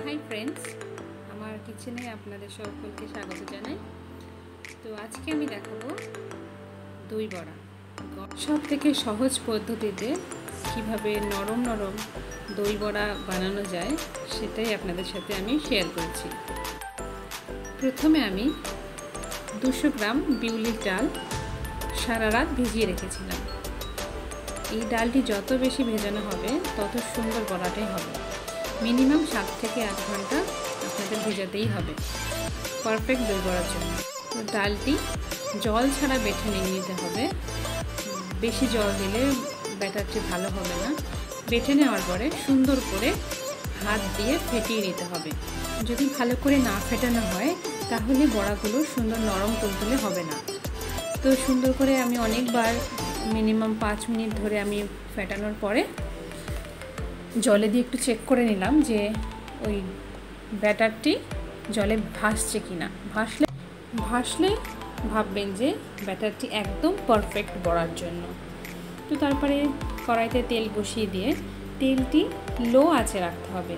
Hi friends, আমার কিচেনে আপনাদের সকলকে স্বাগত জানাই। তো আজকে আমি দেখাবো দই বড়া। সব থেকে সহজ পদ্ধতিতে কিভাবে নরম নরম দই বড়া বানানো যায় সেটাই আপনাদের সাথে আমি শেয়ার করছি। প্রথমে আমি 200 গ্রাম বিউলির ডাল সারা রাত ভিজিয়ে রেখেছিলাম। এই ডালটি যত বেশি ভেজানো হবে তত সুন্দর বড়াটাই হবে। মিনিমাম 7 থেকে 8 ঘন্টা আপনাদের ভেজাতেই হবে পারফেক্ট দই বড়ার জন্য। তো ডালটি জল ছাড়া বেটে নিয়ে নিতে হবে। বেশি জল দিলে ব্যাটারটি ভালো হবে না। বেটে নেওয়ার পরে সুন্দর করে হাত দিয়ে ফেটিয়ে নিতে হবে। যদি ভালো করে না ফেটানো হয় তাহলে বড়াগুলো সুন্দর নরম তুলতুলে হবে না। তো সুন্দর করে আমি অনেকবার মিনিমাম 5 মিনিট ধরে আমি ফেটানোর পরে জলে দিয়ে একটু চেক করে নিলাম যে ওই ব্যাটারটি জলে ভাসছে কিনা। ভাসলে ভাববেন যে ব্যাটারটি একদম পারফেক্ট বড়ার জন্য। তো তারপরে কড়াইতে তেল বসিয়ে দিয়ে তেলটি লো আঁচে রাখতে হবে।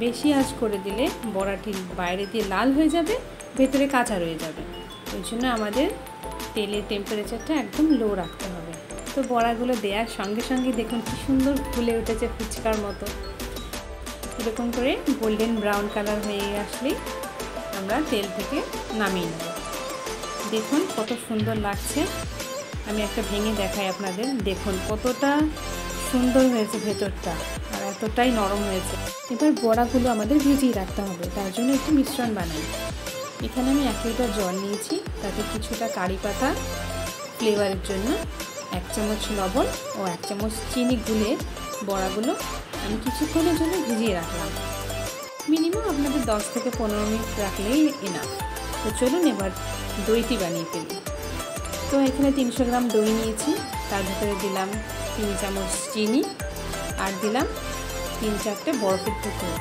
বেশি আঁচ করে দিলে বড়াটি বাইরে দিয়ে লাল হয়ে যাবে, ভেতরে কাঁচা রয়ে যাবে। ওই জন্য আমাদের তেলের টেম্পারেচারটা একদম লো রাখতে হবে। তো বড়াগুলো দেওয়ার সঙ্গে সঙ্গে দেখুন কি সুন্দর ফুলে উঠেছে ফুচকার মতো। এরকম করে গোল্ডেন ব্রাউন কালার হয়ে আসলেই আমরা তেল থেকে নামিয়ে নেব। দেখুন কত সুন্দর লাগছে। আমি একটা ভেঙে দেখাই আপনাদের। দেখুন কতটা সুন্দর হয়েছে ভেতরটা, আর এতটাই নরম হয়েছে। এবার বড়াগুলো আমাদের ভিজিয়ে রাখতে হবে, তার জন্য একটু মিশ্রণ বানাই। এখানে আমি 1 লিটার জল নিয়েছি, তাতে কিছুটা কারি পাতা ফ্লেভারের জন্য, 1 চামচ লবণ ও 1 চামচ চিনি গুলে বড়াগুলো আমি কিছুক্ষণের জন্য ভিজিয়ে রাখলাম। মিনিমাম আপনাদের 10 থেকে 15 মিনিট রাখলেই এনাফ। তো চলুন এবার দইটি বানিয়ে ফেলি। তো এখানে 300 গ্রাম দই নিয়েছি, তার ভিতরে দিলাম 3 চামচ চিনি আর দিলাম 3-4টে বরফের টুকরো।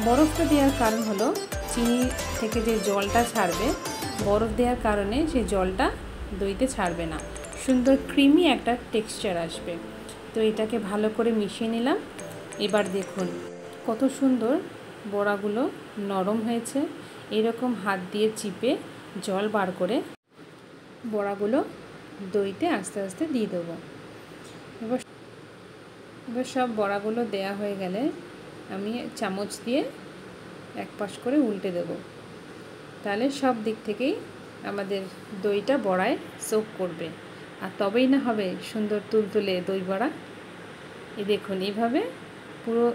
বরফটা দেওয়ার কারণ হলো চিনি থেকে যে জলটা ছাড়বে, বরফ দেওয়ার কারণে সেই জলটা দইতে ছাড়বে না, সুন্দর ক্রিমি একটা টেক্সচার আসবে। তো এটাকে ভালো করে মিশিয়ে নিলাম। এবার দেখুন কত সুন্দর বড়াগুলো নরম হয়েছে। এরকম হাত দিয়ে চিপে জল বার করে বড়াগুলো দইতে আস্তে আস্তে দিয়ে দেবো। এবার সব বড়াগুলো দেয়া হয়ে গেলে আমি চামচ দিয়ে এক পাশ করে উল্টে দেব। তাহলে সব দিক থেকেই আমাদের দইটা বড়ায় সোক করবে, আর তবেই না হবে সুন্দর তুলতুলে দই বড়া। এই দেখুন এইভাবে পুরো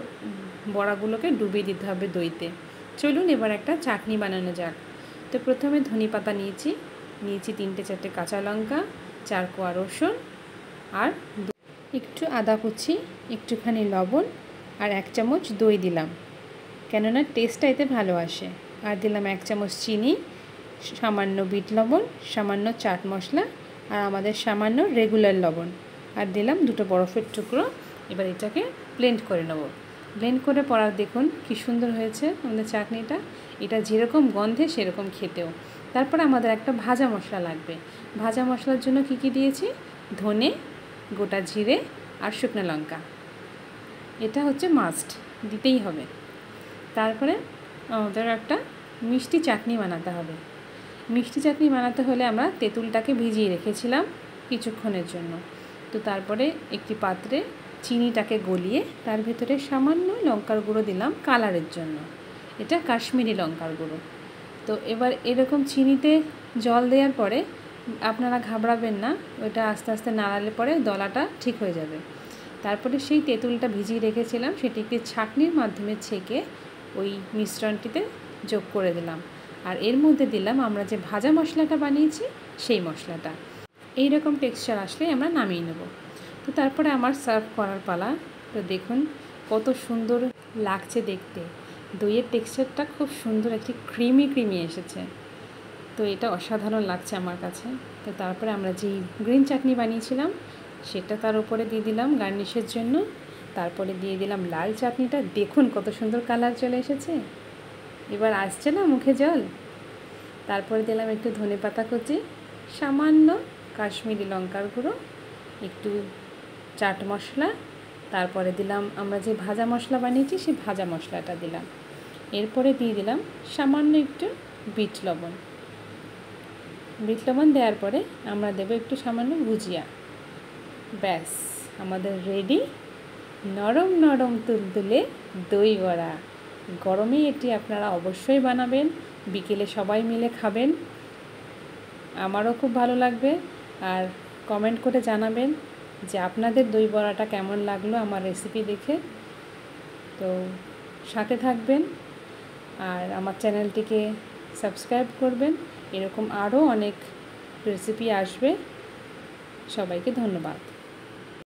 বড়াগুলোকে ডুবিয়ে দিতে হবে দইতে। চলুন এবার একটা চাটনি বানানো যাক। তো প্রথমে ধনেপাতা নিয়েছি 3-4টে কাঁচা লঙ্কা, 4 কোয়া রসুন আর একটু আদা কুচি, একটুখানি লবণ আর 1 চামচ দই দিলাম, কেননা টেস্টটা এতে ভালো আসে। আর দিলাম 1 চামচ চিনি, সামান্য বিট লবণ, সামান্য চাট মশলা আর আমাদের সামান্য রেগুলার লবণ, আর দিলাম 2টো বরফের টুকরো। এবার এটাকে ব্লেন্ড করে নেব। ব্লেন্ড করে পড়ার দেখুন কি সুন্দর হয়েছে আমাদের চাটনিটা। এটা যেরকম গন্ধে সেরকম খেতেও। তারপরে আমাদের একটা ভাজা মশলা লাগবে। ভাজা মশলার জন্য কি কি দিয়েছি? ধনে, গোটা জিরে আর শুকনো লঙ্কা। এটা হচ্ছে মাস্ট, দিতেই হবে। তারপরে আমাদের একটা মিষ্টি চাটনি বানাতে হবে। মিষ্টি চাটনি বানাতে হলে আমরা তেঁতুলটাকে ভিজিয়ে রেখেছিলাম কিছুক্ষণের জন্য। তো তারপরে একটি পাত্রে চিনিটাকে গলিয়ে তার ভিতরে সামান্য লঙ্কার গুঁড়ো দিলাম কালারের জন্য। এটা কাশ্মীরি লঙ্কার গুঁড়ো। তো এবার এরকম চিনিতে জল দেওয়ার পরে আপনারা ঘাবড়াবেন না, ওটা আস্তে আস্তে নাড়ালে পরে দলাটা ঠিক হয়ে যাবে। তারপরে সেই তেঁতুলটা ভিজিয়ে রেখেছিলাম সেটিকে ছাঁকনির মাধ্যমে ছেঁকে ওই মিশ্রণটিতে যোগ করে দিলাম। আর এর মধ্যে দিলাম আমরা যে ভাজা মশলাটা বানিয়েছি সেই মশলাটা। এই রকম টেক্সচার আসলে আমরা নামিয়ে নেব। তো তারপরে আমার সার্ভ করার পালা। তো দেখুন কত সুন্দর লাগছে দেখতে। দইয়ের টেক্সচারটা খুব সুন্দর, একটি ক্রিমি এসেছে। তো এটা অসাধারণ লাগছে আমার কাছে। তো তারপরে আমরা যেই গ্রিন চাটনি বানিয়েছিলাম সেটা তার উপরে দিয়ে দিলাম গার্নিশের জন্য। তারপরে দিয়ে দিলাম লাল চাটনিটা। দেখুন কত সুন্দর কালার চলে এসেছে, এবার আসছে না মুখে জল। তারপরে দিলাম একটু ধনেপাতা কুচি, সামান্য কাশ্মীরি লঙ্কার গুঁড়ো, একটু চাট মশলা, তারপরে দিলাম আমরা যে ভাজা মশলা বানিয়েছি সেই ভাজা মশলাটা দিলাম। এরপরে দিয়ে দিলাম সামান্য একটু বিট লবণ। বিট লবণ দেওয়ার পরে আমরা দেব একটু সামান্য ভুজিয়া। ব্যাস আমাদের রেডি নরম নরম তুলতুলে দই বড়া। গরমে এটি আপনারা অবশ্যই বানাবেন, বিকেলে সবাই মিলে খাবেন, আমারও খুব ভালো লাগবে। আর কমেন্ট করে জানাবেন যে আপনাদের দই বড়াটা কেমন লাগলো আমার রেসিপি দেখে। তো সাথে থাকবেন আর আমার চ্যানেলটিকে সাবস্ক্রাইব করবেন, এরকম আরও অনেক রেসিপি আসবে। সবাইকে ধন্যবাদ।